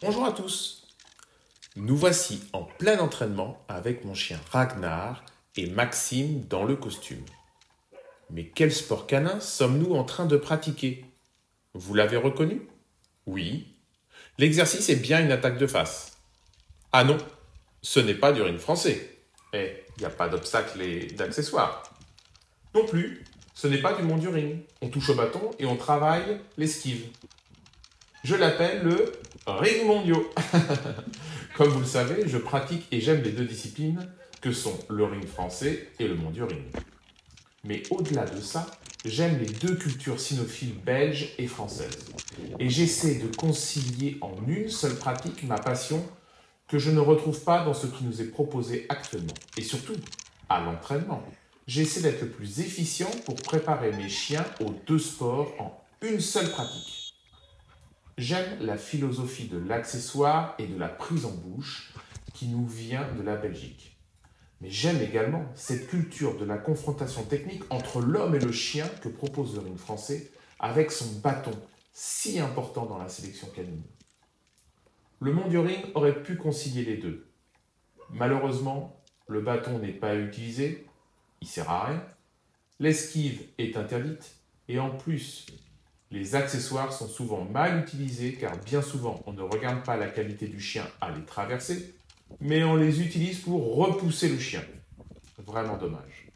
Bonjour à tous. Nous voici en plein entraînement avec mon chien Ragnar et Maxime dans le costume. Mais quel sport canin sommes-nous en train de pratiquer? Vous l'avez reconnu? Oui. L'exercice est bien une attaque de face. Ah non, ce n'est pas du ring français. Eh, il n'y a pas d'obstacle et d'accessoires. Non plus, ce n'est pas du monde du ring. On touche au bâton et on travaille l'esquive. Je l'appelle le ring mondiaux. Comme vous le savez, je pratique et j'aime les deux disciplines que sont le ring français et le monde du ring. Mais au-delà de ça, j'aime les deux cultures cynophiles belges et françaises. Et j'essaie de concilier en une seule pratique ma passion que je ne retrouve pas dans ce qui nous est proposé actuellement. Et surtout, à l'entraînement. J'essaie d'être le plus efficient pour préparer mes chiens aux deux sports en une seule pratique. J'aime la philosophie de l'accessoire et de la prise en bouche qui nous vient de la Belgique. Mais j'aime également cette culture de la confrontation technique entre l'homme et le chien que propose le ring français avec son bâton, si important dans la sélection canine. Le monde du ring aurait pu concilier les deux. Malheureusement, le bâton n'est pas utilisé, il sert à rien. L'esquive est interdite et en plus, les accessoires sont souvent mal utilisés car bien souvent on ne regarde pas la qualité du chien à les traverser, mais on les utilise pour repousser le chien. Vraiment dommage.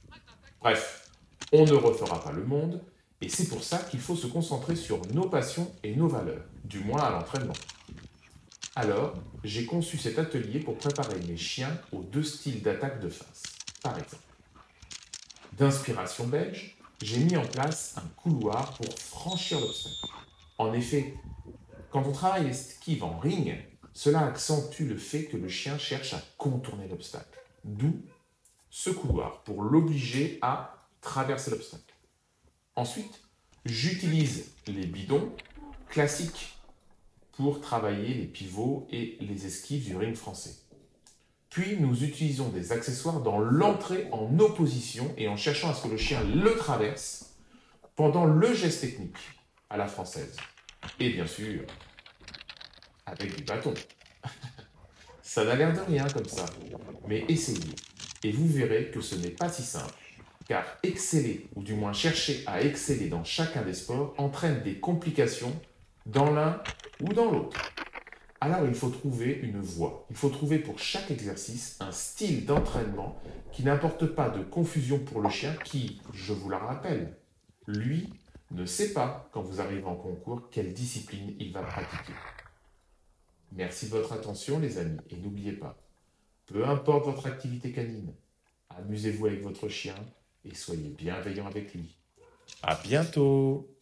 Bref, on ne refera pas le monde et c'est pour ça qu'il faut se concentrer sur nos passions et nos valeurs, du moins à l'entraînement. Alors, j'ai conçu cet atelier pour préparer mes chiens aux deux styles d'attaque de face. Par exemple, d'inspiration belge, j'ai mis en place un couloir pour franchir l'obstacle. En effet, quand on travaille l'esquive en ring, cela accentue le fait que le chien cherche à contourner l'obstacle. D'où ce couloir pour l'obliger à traverser l'obstacle. Ensuite, j'utilise les bidons classiques pour travailler les pivots et les esquives du ring français. Puis nous utilisons des accessoires dans l'entrée en opposition et en cherchant à ce que le chien le traverse pendant le geste technique à la française. Et bien sûr, avec du bâton. Ça n'a l'air de rien comme ça, mais essayez et vous verrez que ce n'est pas si simple. Car exceller, ou du moins chercher à exceller dans chacun des sports, entraîne des complications dans l'un ou dans l'autre. Alors il faut trouver une voie. Il faut trouver pour chaque exercice un style d'entraînement qui n'apporte pas de confusion pour le chien qui, je vous la rappelle, lui ne sait pas quand vous arrivez en concours quelle discipline il va pratiquer. Merci de votre attention les amis et n'oubliez pas, peu importe votre activité canine, amusez-vous avec votre chien et soyez bienveillants avec lui. À bientôt!